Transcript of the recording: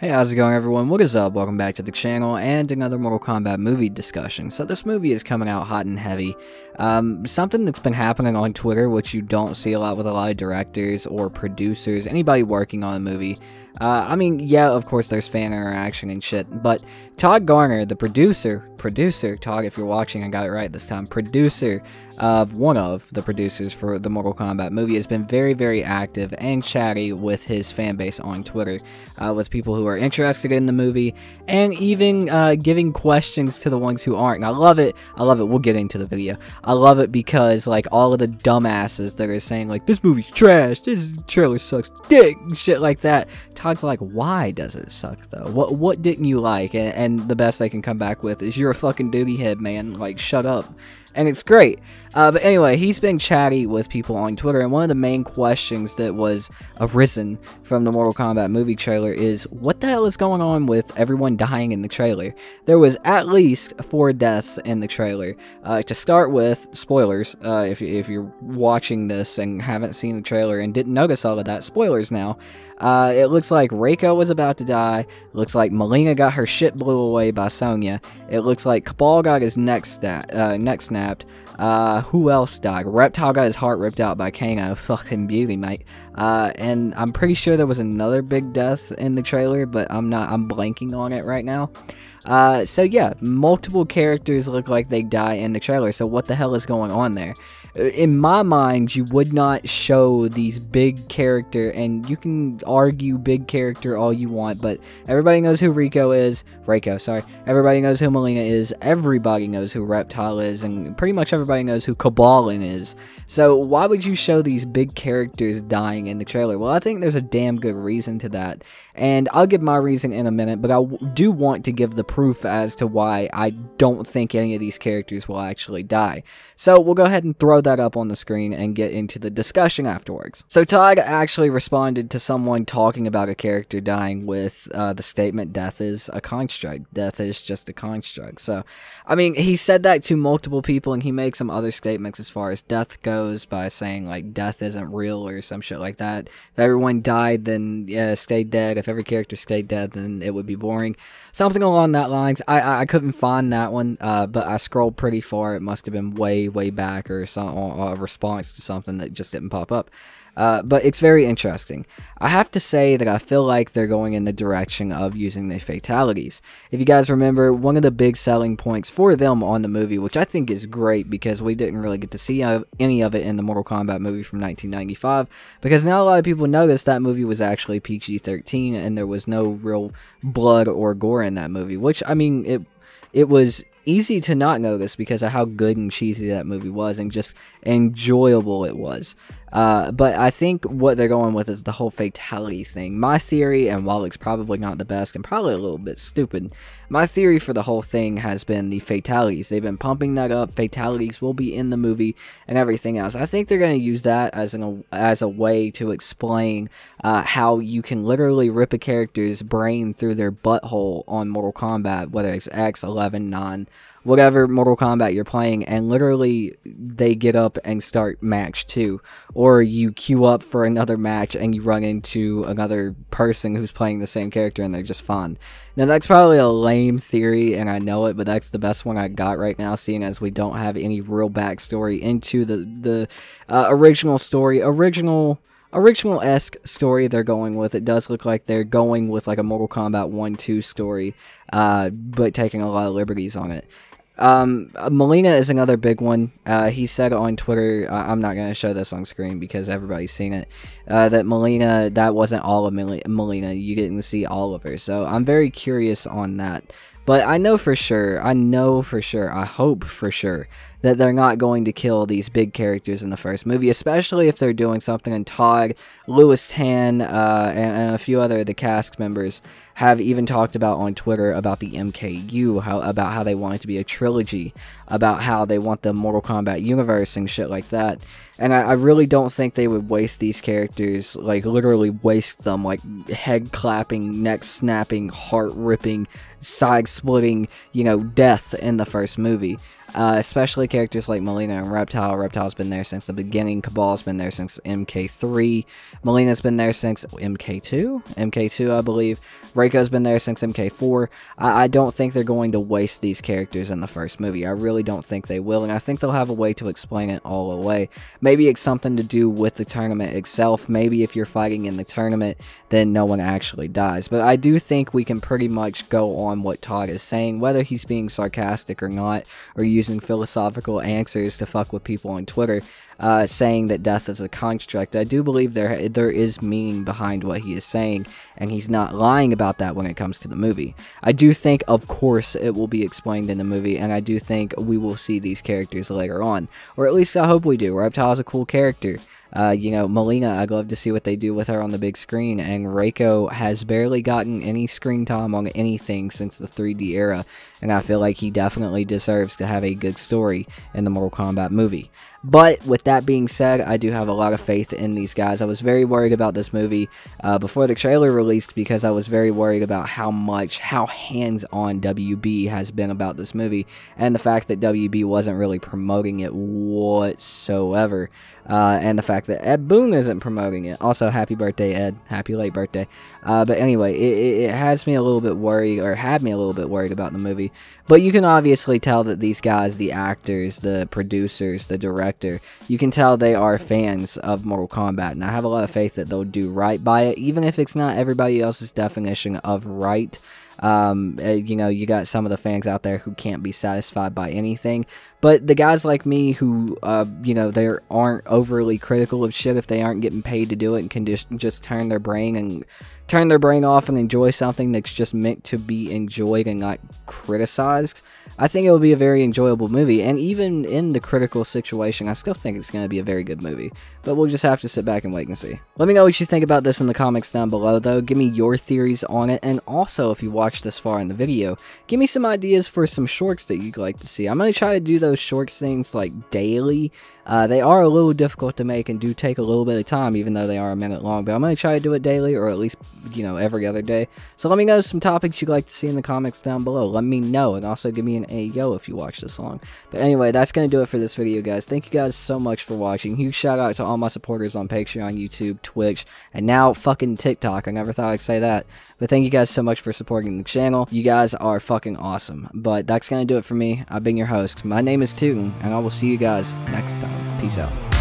Hey, how's it going, everyone? What is up? Welcome back to the channel and another Mortal Kombat movie discussion. So this movie is coming out hot and heavy. Something that's been happening on Twitter, which you don't see a lot with a lot of directors or producers, anybody working on a movie. I mean, yeah, of course there's fan interaction and shit, but Todd Garner, the producer, Todd, if you're watching, I got it right this time, producer of one of the producers for the Mortal Kombat movie, has been very, very active and chatty with his fan base on Twitter, with people who are interested in the movie, and even giving questions to the ones who aren't. And I love it. We'll get into the video. I love it because, like, all of the dumbasses that are saying, like, this movie's trash, this trailer sucks dick, shit like that. Todd's like, why does it suck, though? What didn't you like? And the best they can come back with is, you're a fucking duty head, man. Like, shut up. And it's great. But anyway, he's been chatty with people on Twitter, and one of the main questions that was arisen from the Mortal Kombat movie trailer is, what the hell is going on with everyone dying in the trailer? There was at least 4 deaths in the trailer. To start with, spoilers, if you're watching this and haven't seen the trailer and didn't notice all of that, spoilers now. It looks like Reiko was about to die. It looks like Melina got her shit blew away by Sonya. It looks like Cabal got his neck snapped. Who else died? Reptile got his heart ripped out by Kano. Fucking beauty, mate. And I'm pretty sure there was another big death in the trailer, but I'm blanking on it right now. So yeah, multiple characters look like they die in the trailer, so what the hell is going on there? In my mind, you would not show these big character, and you can argue big character all you want, but everybody knows who Reiko, sorry. Everybody knows who Melina is, everybody knows who Reptile is, and pretty much everybody knows who Cabalin is. So why would you show these big characters dying in the trailer? Well, I think there's a damn good reason to that, and I'll give my reason in a minute, but I do want to give the proof as to why I don't think any of these characters will actually die. So we'll go ahead and throw that up on the screen and get into the discussion afterwards. So Todd actually responded to someone talking about a character dying with the statement, death is a construct. Death is just a construct. So, I mean, he said that to multiple people, and he makes some other statements as far as death goes by saying, like, death isn't real or some shit like that. If everyone died, then, yeah, stay dead. If every character stayed dead, then it would be boring. Something along that lines. I couldn't find that one, but I scrolled pretty far. It must have been way back, or some a response to something that just didn't pop up. But it's very interesting. I have to say that I feel like they're going in the direction of using the fatalities. If you guys remember, one of the big selling points for them on the movie, which I think is great because we didn't really get to see any of it in the Mortal Kombat movie from 1995, because now a lot of people noticed that movie was actually PG-13 and there was no real blood or gore in that movie, which, I mean, it was easy to not notice because of how good and cheesy that movie was and just enjoyable it was. But I think what they're going with is the whole fatality thing. My theory, and while it's probably not the best and probably a little bit stupid, my theory for the whole thing has been the fatalities. They've been pumping that up. Fatalities will be in the movie and everything else. I think they're going to use that as a way to explain how you can literally rip a character's brain through their butthole on Mortal Kombat, whether it's X, 11, 9, whatever Mortal Kombat you're playing, and literally they get up and start match 2, or you queue up for another match and you run into another person who's playing the same character and they're just fine. Now that's probably a lame theory and I know it, but that's the best one I got right now, seeing as we don't have any real backstory into the original story, original-esque story they're going with. It does look like they're going with like a Mortal Kombat 1-2 story, but taking a lot of liberties on it. Melina is another big one. He said on Twitter, I'm not going to show this on screen because everybody's seen it, that Melina, that wasn't all of Melina. You didn't see all of her. So I'm very curious on that. But I know for sure, I hope for sure that they're not going to kill these big characters in the first movie, especially if they're doing something. And Todd, Lewis Tan, and a few other of the cast members have even talked about on Twitter about the MKU, about how they want it to be a trilogy, about how they want the Mortal Kombat universe and shit like that. And I really don't think they would waste these characters, like literally waste them, like head clapping, neck snapping, heart ripping side-splitting, death in the first movie. Especially characters like Melina and Reptile. Reptile's been there since the beginning. Cabal's been there since MK3. Melina's been there since MK2? MK2, I believe. Reiko's been there since MK4. I don't think they're going to waste these characters in the first movie. I really don't think they will, and I think they'll have a way to explain it all away. Maybe it's something to do with the tournament itself. Maybe if you're fighting in the tournament, then no one actually dies. But I do think we can pretty much go on what Todd is saying, whether he's being sarcastic or not, or using philosophical answers to fuck with people on Twitter, saying that death is a construct. I do believe there is meaning behind what he is saying, and he's not lying about that when it comes to the movie. I do think, of course, it will be explained in the movie, and I do think we will see these characters later on. Or at least I hope we do. Reptile is a cool character. Melina, I'd love to see what they do with her on the big screen, and Reiko has barely gotten any screen time on anything since the 3D era, and I feel like he definitely deserves to have a good story in the Mortal Kombat movie. But with that being said, I do have a lot of faith in these guys. I was very worried about this movie before the trailer released, because I was very worried about how hands-on WB has been about this movie, and the fact that WB wasn't really promoting it whatsoever, and the fact that Ed Boon isn't promoting it. Also, happy birthday, Ed. Happy late birthday. But anyway, it has me a little bit worried, or had me a little bit worried about the movie. But you can obviously tell that these guys, the actors, the producers, the director, you can tell they are fans of Mortal Kombat, and I have a lot of faith that they'll do right by it, even if it's not everybody else's definition of right. You got some of the fans out there who can't be satisfied by anything, but the guys like me who, they aren't overly critical of shit if they aren't getting paid to do it, and can just turn their brain off and enjoy something that's just meant to be enjoyed and not criticized. I think it will be a very enjoyable movie, and even in the critical situation, I still think it's going to be a very good movie, but we'll just have to sit back and wait and see. Let me know what you think about this in the comments down below, though. Give me your theories on it, and also, if you watched this far in the video, give me some ideas for some shorts that you'd like to see. I'm going to try to do those shorts things, like, daily. They are a little difficult to make and do take a little bit of time, even though they are a minute long, but I'm going to try to do it daily, or at least, every other day. So let me know some topics you'd like to see in the comments down below. Let me know, and also give me an Ayo if you watch this long. But anyway, that's going to do it for this video, guys. Thank you guys so much for watching. Huge shout out to all my supporters on Patreon, YouTube, Twitch, and now fucking TikTok. I never thought I'd say that. But thank you guys so much for supporting the channel. You guys are fucking awesome. But that's going to do it for me. I've been your host. My name is Tootin, and I will see you guys next time. Peace out.